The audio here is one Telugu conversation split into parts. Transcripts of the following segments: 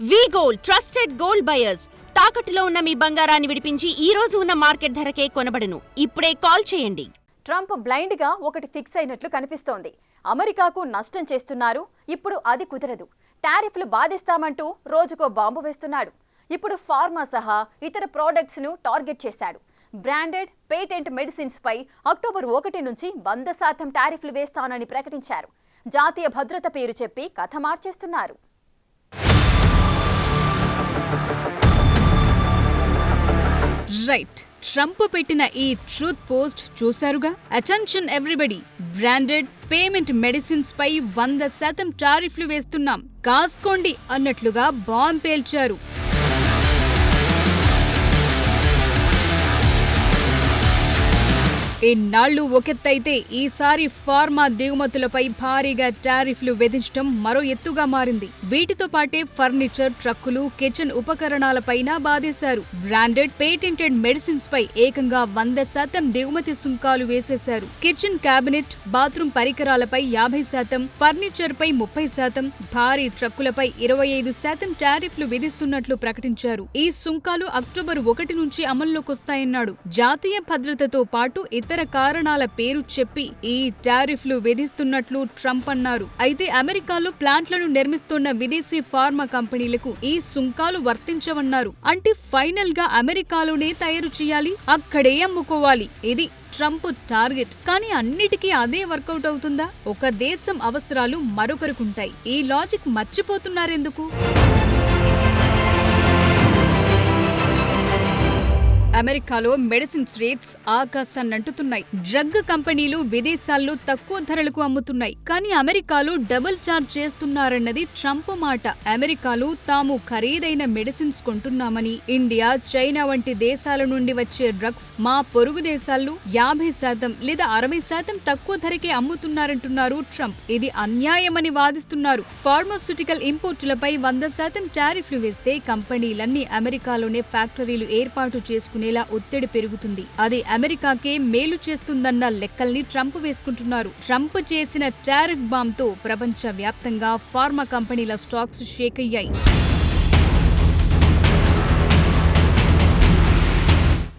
వి-గోల్డ్ ట్రస్టెడ్ గోల్డ్ బయర్స్ తాకట్టులో ఉన్న మీ బంగారాన్ని విడిపించి ఈ రోజు ఉన్న మార్కెట్ ధరకే కొనబడును. ఇప్పుడే కాల్ చేయండి. ట్రంప్ బ్లైండ్ గా ఒకటి ఫిక్స్ అయినట్లు కనిపిస్తోంది. అమెరికాకు నష్టం చేస్తున్నారు, ఇప్పుడు అది కుదరదు. టారిఫ్లు బాధిస్తామంటూ రోజుకో బాంబు వేస్తున్నాడు. ఇప్పుడు ఫార్మా సహా ఇతర ప్రోడక్ట్స్ ను టార్గెట్ చేశాడు. బ్రాండెడ్ పేటెంట్ మెడిసిన్స్ పై అక్టోబర్ 1 నుంచి 100% టారిఫ్లు వేస్తానని ప్రకటించారు. జాతీయ భద్రత పేరు చెప్పి కథ మార్చేస్తున్నారు. రైట్, ట్రంప్ పెట్టిన ఈ ట్రూత్ పోస్ట్ చూశారుగా. Attention everybody, branded payment medicines పై 100% టారిఫ్లు వేస్తున్నాం, కాసుకోండి అన్నట్లుగా బాంబ్ పేల్చారు. ఇన్నాళ్లు ఒకెత్తైతే ఈసారి ఫార్మా దిగుమతులపై భారీగా టారిఫ్లు విధించడం మరో ఎత్తుగా మారింది. వీటితో పాటే ఫర్నిచర్, ట్రక్కులు, కిచెన్ ఉపకరణాలపైన బాధేశారు. బ్రాండెడ్ పేటెంటెడ్ మెడిసిన్స్ పై ఏకంగా 100% దిగుమతి సుంకాలు వేసేశారు. కిచెన్ క్యాబినెట్, బాత్రూమ్ పరికరాలపై 50%, ఫర్నిచర్ పై 30%, భారీ ట్రక్కులపై 25% టారిఫ్లు విధిస్తున్నట్లు ప్రకటించారు. ఈ సుంకాలు అక్టోబర్ 1 నుంచి అమల్లోకొస్తాయన్నాడు. జాతీయ భద్రతతో పాటు ఇతర కారణాల పేరు చెప్పి ఈ టారిఫ్లు విధిస్తున్నట్లు ట్రంప్ అన్నారు. అయితే అమెరికాలో ప్లాంట్లను నిర్మిస్తున్న విదేశీ ఫార్మా కంపెనీలకు ఈ సుంకాలు వర్తించవన్నారు. అంటే ఫైనల్ గా అమెరికాలోనే తయారు చేయాలి, అక్కడే అమ్ముకోవాలి. ఇది ట్రంప్ టార్గెట్. కానీ అన్నిటికీ అదే వర్కౌట్ అవుతుందా? ఒక దేశం అవసరాలు మరొకరికుంటాయి. ఈ లాజిక్ మర్చిపోతున్నారెందుకు? అమెరికాలో మెడిసిన్స్ రేట్స్ ఆకాశాన్నంటుతున్నాయి. డ్రగ్ కంపెనీలు విదేశాల్లో తక్కువ ధరలకు అమ్ముతున్నాయి. కానీ అమెరికాలో డబుల్ చార్జ్ చేస్తున్నారన్నది ట్రంప్ మాట. అమెరికాలో తాము ఖరీదైన మెడిసిన్స్ కొంటున్నామని, ఇండియా, చైనా వంటి దేశాల నుండి వచ్చే డ్రగ్స్ మా పొరుగు దేశాల్లో 50% లేదా 60% తక్కువ ధరకే అమ్ముతున్నారంటున్నారు ట్రంప్. ఇది అన్యాయమని వాదిస్తున్నారు. ఫార్మాస్యూటికల్ ఇంపోర్టులపై 100% టారిఫ్లు వేస్తే కంపెనీలన్నీ అమెరికాలోనే ఫ్యాక్టరీలు ఏర్పాటు చేసుకుని ఒత్తిడి పెరుగుతుంది. అది అమెరికాకే మేలు చేస్తుందన్న లెక్కల్ని ట్రంప్ వేసుకుంటున్నారు. ట్రంప్ చేసిన టారిఫ్ బాంబ్ తో ప్రపంచ వ్యాప్తంగా ఫార్మా కంపెనీల స్టాక్స్ షేక్ అయ్యాయి.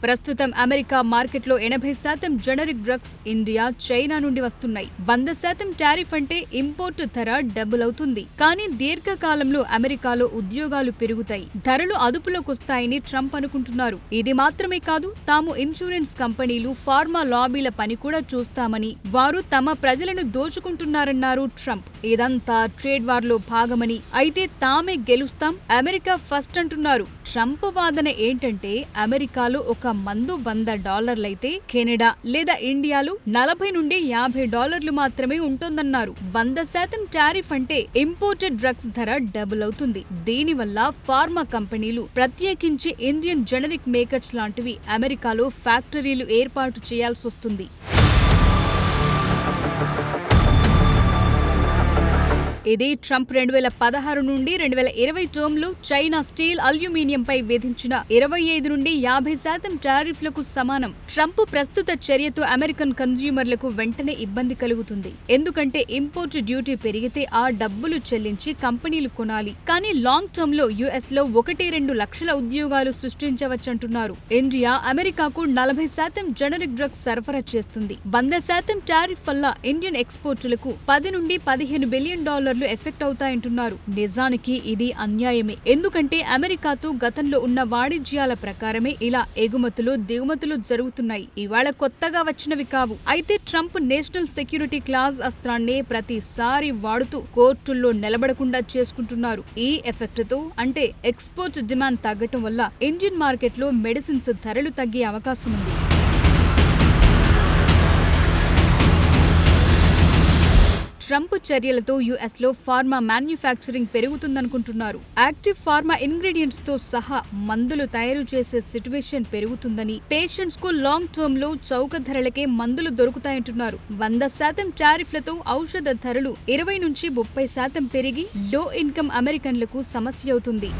ప్రస్తుతం అమెరికా మార్కెట్లో 80% జనరిక్ డ్రగ్స్ ఇండియా, చైనా నుండి వస్తున్నాయి. 100% టారిఫ్ అంటే ఇంపోర్టు ధర డబుల్ అవుతుంది. కానీ దీర్ఘకాలంలో అమెరికాలో ఉద్యోగాలు పెరుగుతాయి, ధరలు అదుపులోకొస్తాయని ట్రంప్ అనుకుంటున్నారు. ఇది మాత్రమే కాదు, తాము ఇన్సూరెన్స్ కంపెనీలు, ఫార్మా లాబీల పని కూడా చూస్తామని, వారు తమ ప్రజలను దోచుకుంటున్నారన్నారు ట్రంప్. ఇదంతా ట్రేడ్ వార్ లో భాగమని, అయితే తామే గెలుస్తాం, అమెరికా ఫస్ట్ అంటున్నారు. ట్రంప్ వాదన ఏంటంటే అమెరికాలో ఒక మందు $100 అయితే కెనడా లేదా ఇండియాలో $40 నుండి $50 మాత్రమే ఉంటుందన్నారు. 100% టారిఫ్ అంటే ఇంపోర్టెడ్ డ్రగ్స్ ధర డబుల్ అవుతుంది. దీనివల్ల ఫార్మా కంపెనీలు, ప్రత్యేకించి ఇండియన్ జనరిక్ మేకర్స్ లాంటివి అమెరికాలో ఫ్యాక్టరీలు ఏర్పాటు చేయాల్సి వస్తుంది. ఇది ట్రంప్ 2016 నుండి 2020 టర్మ్లో చైనా స్టీల్, అల్యూమినియంపై విధించిన 25 నుండి 50% టారిఫ్లకు సమానం. ట్రంప్ ప్రస్తుత చర్యతో అమెరికన్ కన్స్యూమర్లకు వెంటనే ఇబ్బంది కలుగుతుంది. ఎందుకంటే ఇంపోర్ట్ డ్యూటీ పెరిగితే ఆ డబ్బులు చెల్లించి కంపెనీలు కొనాలి. కానీ లాంగ్ టర్మ్ లో యుఎస్ లో 1-2 లక్షల ఉద్యోగాలు సృష్టించవచ్చంటున్నారు. ఇండియా అమెరికాకు 40% జనరిక్ డ్రగ్స్ సరఫరా చేస్తుంది. 100% టారిఫ్ వల్ల ఇండియన్ ఎక్స్పోర్టులకు $10 నుండి $15 బిలియన్ ఎఫెక్ట్ అవుతాయంటున్నారు. నిజానికి ఇది అన్యాయమే. ఎందుకంటే అమెరికాతో గతంలో ఉన్న వాణిజ్యాల ప్రకారమే ఇలా ఎగుమతులు, దిగుమతులు జరుగుతున్నాయి. ఇవాళ కొత్తగా వచ్చినవి కావు. అయితే ట్రంప్ నేషనల్ సెక్యూరిటీ క్లాజ్ అస్త్రాన్నే ప్రతిసారి వాడుతూ కోర్టుల్లో నిలబడకుండా చేసుకుంటున్నారు. ఈ ఎఫెక్ట్ తో, అంటే ఎక్స్పోర్ట్ డిమాండ్ తగ్గటం వల్ల ఇండియన్ మార్కెట్లో మెడిసిన్స్ ధరలు తగ్గే అవకాశం ఉంది. ట్రంప్ చర్యలతో యుఎస్ లో ఫార్మా మ్యానుఫ్యాక్చరింగ్ పెరుగుతుందనుకుంటున్నారు. యాక్టివ్ ఫార్మా ఇంగ్రీడియంట్స్ తో సహా మందులు తయారు చేసే సిట్యుయేషన్ పెరుగుతుందని, పేషెంట్స్ కు లాంగ్ టర్మ్ లో చౌక ధరలకే మందులు దొరుకుతాయంటున్నారు. 100% టారిఫ్లతో ఔషధ ధరలు 20 నుంచి 30% పెరిగి లో ఇన్కమ్ అమెరికన్లకు సమస్య అవుతుంది.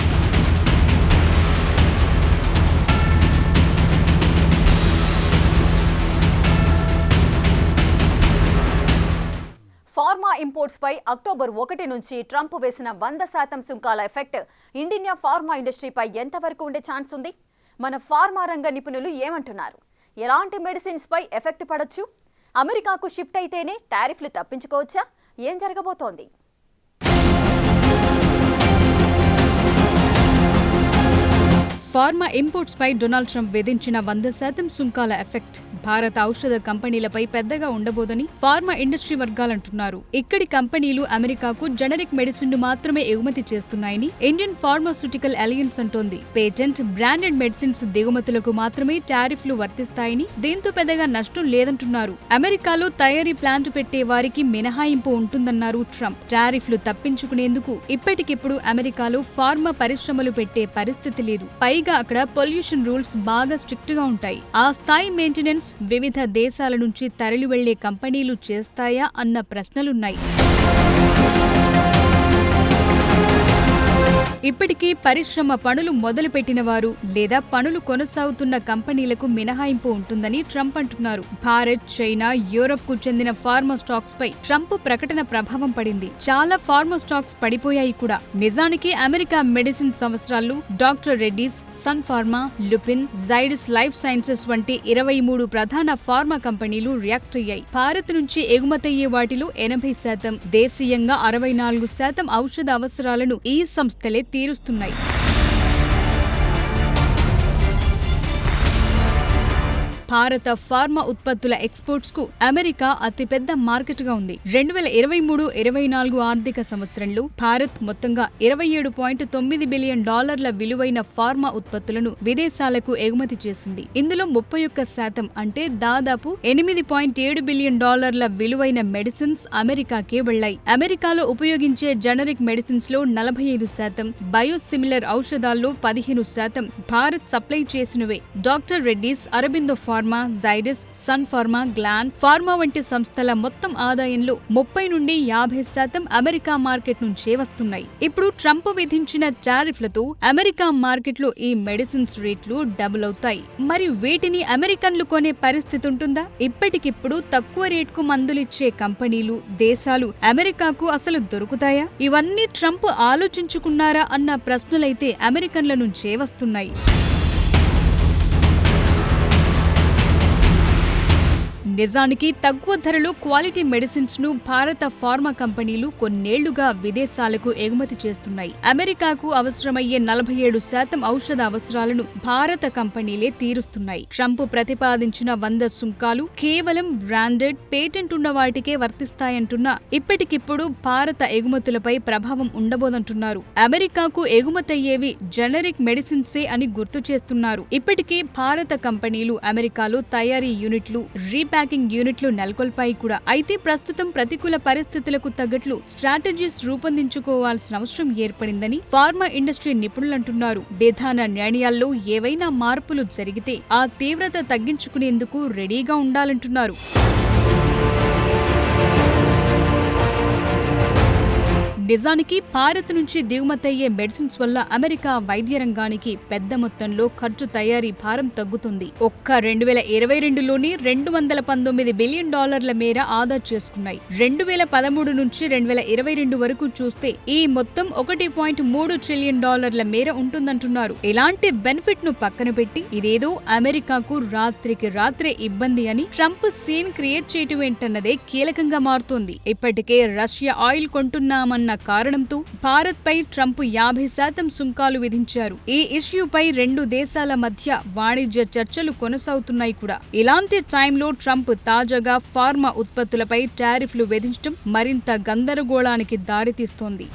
ఫార్మా ఇంపోర్ట్స్ పై అక్టోబర్ 1 నుంచి ట్రంప్ వేసిన 100% సుంకాల ఎఫెక్ట్ ఇండియన్ ఫార్మా ఇండస్ట్రీపై ఎంతవరకు ఉండే ఛాన్స్ ఉంది? మన ఫార్మా రంగ నిపుణులు ఏమంటున్నారు? ఎలాంటి మెడిసిన్స్ పై ఎఫెక్ట్ పడొచ్చు? అమెరికాకు షిఫ్ట్ అయితేనే టారిఫ్లు తప్పించుకోవచ్చా? ఏం జరగబోతోంది? ఫార్మా ఇంపోర్ట్స్ పై డొనాల్డ్ ట్రంప్ విధించిన 100% సుంకాల ఎఫెక్ట్ భారత ఔషధ కంపెనీలపై పెద్దగా ఉండబోదని ఫార్మా ఇండస్ట్రీ వర్గాలంటున్నారు. ఇక్కడి కంపెనీలు అమెరికాకు జనరిక్ మెడిసిన్ ను మాత్రమే ఎగుమతి చేస్తున్నాయని ఇండియన్ ఫార్మాస్యూటికల్ అలయన్స్ అంటోంది. పేటెంట్, బ్రాండెడ్ మెడిసిన్స్ దిగుమతులకు మాత్రమే టారిఫ్లు వర్తిస్తాయని, దీంతో పెద్దగా నష్టం లేదంటున్నారు. అమెరికాలో తయారీ ప్లాంట్ పెట్టే వారికి మినహాయింపు ఉంటుందన్నారు ట్రంప్. టారిఫ్లు తప్పించుకునేందుకు ఇప్పటికిప్పుడు అమెరికాలో ఫార్మా పరిశ్రమలు పెట్టే పరిస్థితి లేదు. పైగా అక్కడ పొల్యూషన్ రూల్స్ బాగా స్ట్రిక్ట్ గా ఉంటాయి. ఆ స్థాయి మెయింటెనెన్స్ వివిధ దేశాల నుంచి తరలి వెళ్లే కంపెనీలు చేస్తాయా అన్న ప్రశ్నలున్నాయి. ఇప్పటికీ పరిశ్రమ పనులు మొదలుపెట్టిన వారు లేదా పనులు కొనసాగుతున్న కంపెనీలకు మినహాయింపు ఉంటుందని ట్రంప్ అంటున్నారు. భారత్, చైనా, యూరప్ కు చెందిన ఫార్మా స్టాక్స్ పై ట్రంప్ ప్రకటన ప్రభావం పడింది. చాలా ఫార్మా స్టాక్స్ పడిపోయాయి కూడా. నిజానికి అమెరికా మెడిసిన్ సంవత్సరాలు doctor Reddy's, Sun Pharma, Lupin, Zydus life sciences వంటి 23 ప్రధాన ఫార్మా కంపెనీలు రియాక్ట్ అయ్యాయి. భారత్ నుంచి ఎగుమతయ్యే వాటిలో 80%, దేశీయంగా 64% ఔషధ అవసరాలను ఈ సంస్థలే తీరుస్తున్నాయి. భారత ఫార్మా ఉత్పత్తుల ఎక్స్పోర్ట్స్ కు అమెరికా అతిపెద్ద మార్కెట్ గా ఉంది. 2023-24 ఆర్థిక సంవత్సరంలో భారత్ మొత్తంగా $27.9 బిలియన్ విలువైన ఫార్మా ఉత్పత్తులను విదేశాలకు ఎగుమతి చేసింది. ఇందులో 31% అంటే దాదాపు $8.7 బిలియన్ విలువైన మెడిసిన్స్ అమెరికాకే వెళ్లాయి. అమెరికాలో ఉపయోగించే జనరిక్ మెడిసిన్స్ లో 45%, బయోసిమిలర్ ఔషధాల్లో 15% భారత్ సప్లై చేసినవే. డాక్టర్ రెడ్డీస్, అరబిందో ఫార్మా, జైడస్, సన్ ఫార్మా, గ్లాన్ ఫార్మా వంటి సంస్థల మొత్తం ఆదాయంలో 30-50% అమెరికా మార్కెట్ నుంచే వస్తున్నాయి. ఇప్పుడు ట్రంప్ విధించిన టారిఫ్లతో అమెరికా మార్కెట్లో ఈ మెడిసిన్స్ రేట్లు డబుల్ అవుతాయి. మరి వీటిని అమెరికన్లు కొనే పరిస్థితి ఉంటుందా? ఇప్పటికిప్పుడు తక్కువ రేట్కు మందులిచ్చే కంపెనీలు, దేశాలు అమెరికాకు అసలు దొరుకుతాయా? ఇవన్నీ ట్రంప్ ఆలోచించుకున్నారా అన్న ప్రశ్నలైతే అమెరికన్ల నుంచే వస్తున్నాయి. నిజానికి తక్కువ ధరలో క్వాలిటీ మెడిసిన్స్ ను భారత ఫార్మా కంపెనీలు కొన్నేళ్లుగా విదేశాలకు ఎగుమతి చేస్తున్నాయి. అమెరికాకు అవసరమయ్యే 47% ఔషధ అవసరాలను భారత కంపెనీలే తీరుస్తున్నాయి. ట్రంప్ ప్రతిపాదించిన 100 సుంకాలు కేవలం బ్రాండెడ్, పేటెంట్ ఉన్న వాటికే వర్తిస్తాయంటున్నా ఇప్పటికిప్పుడు భారత ఎగుమతులపై ప్రభావం ఉండబోదంటున్నారు. అమెరికాకు ఎగుమతయ్యేవి జనరిక్ మెడిసిన్సే అని గుర్తు చేస్తున్నారు. ఇప్పటికే భారత కంపెనీలు అమెరికాలో తయారీ యూనిట్లు, రీప్యాకింగ్ యూనిట్లు నెలకొల్పాయి కూడా. అయితే ప్రస్తుతం ప్రతికూల పరిస్థితులకు తగ్గట్లు స్ట్రాటజీస్ రూపొందించుకోవాల్సిన అవసరం ఏర్పడిందని ఫార్మా ఇండస్ట్రీ నిపుణులంటున్నారు. విధాన నిర్ణయాల్లో ఏవైనా మార్పులు జరిగితే ఆ తీవ్రత తగ్గించుకునేందుకు రెడీగా ఉండాలంటున్నారు. నిజానికి భారత్ నుంచి దిగుమతయ్యే మెడిసిన్స్ వల్ల అమెరికా వైద్య రంగానికి పెద్ద మొత్తంలో ఖర్చు తయారీ భారం తగ్గుతుంది. ఒక్క 2022లోనే $219 బిలియన్ మేర ఆదా చేసుకున్నాయి. 2013 నుంచి 2022 వరకు చూస్తే ఈ మొత్తం $1.3 ట్రిలియన్ మేర ఉంటుందంటున్నారు. ఇలాంటి బెనిఫిట్ ను పక్కన పెట్టి ఇదేదో అమెరికాకు రాత్రికి రాత్రే ఇబ్బంది అని ట్రంప్ సీన్ క్రియేట్ చేయటం ఏంటన్నదే కీలకంగా మారుతోంది. ఇప్పటికే రష్యా ఆయిల్ కొంటున్నామన్న కారణంతో భారత్ పై ట్రంప్ 50% సుంకాలు విధించారు. ఈ ఇష్యూపై రెండు దేశాల మధ్య వాణిజ్య చర్చలు కొనసాగుతున్నాయి కూడా. ఇలాంటి టైంలో ట్రంప్ తాజాగా ఫార్మా ఉత్పత్తులపై టారిఫ్లు విధించడం మరింత గందరగోళానికి దారితీస్తోంది.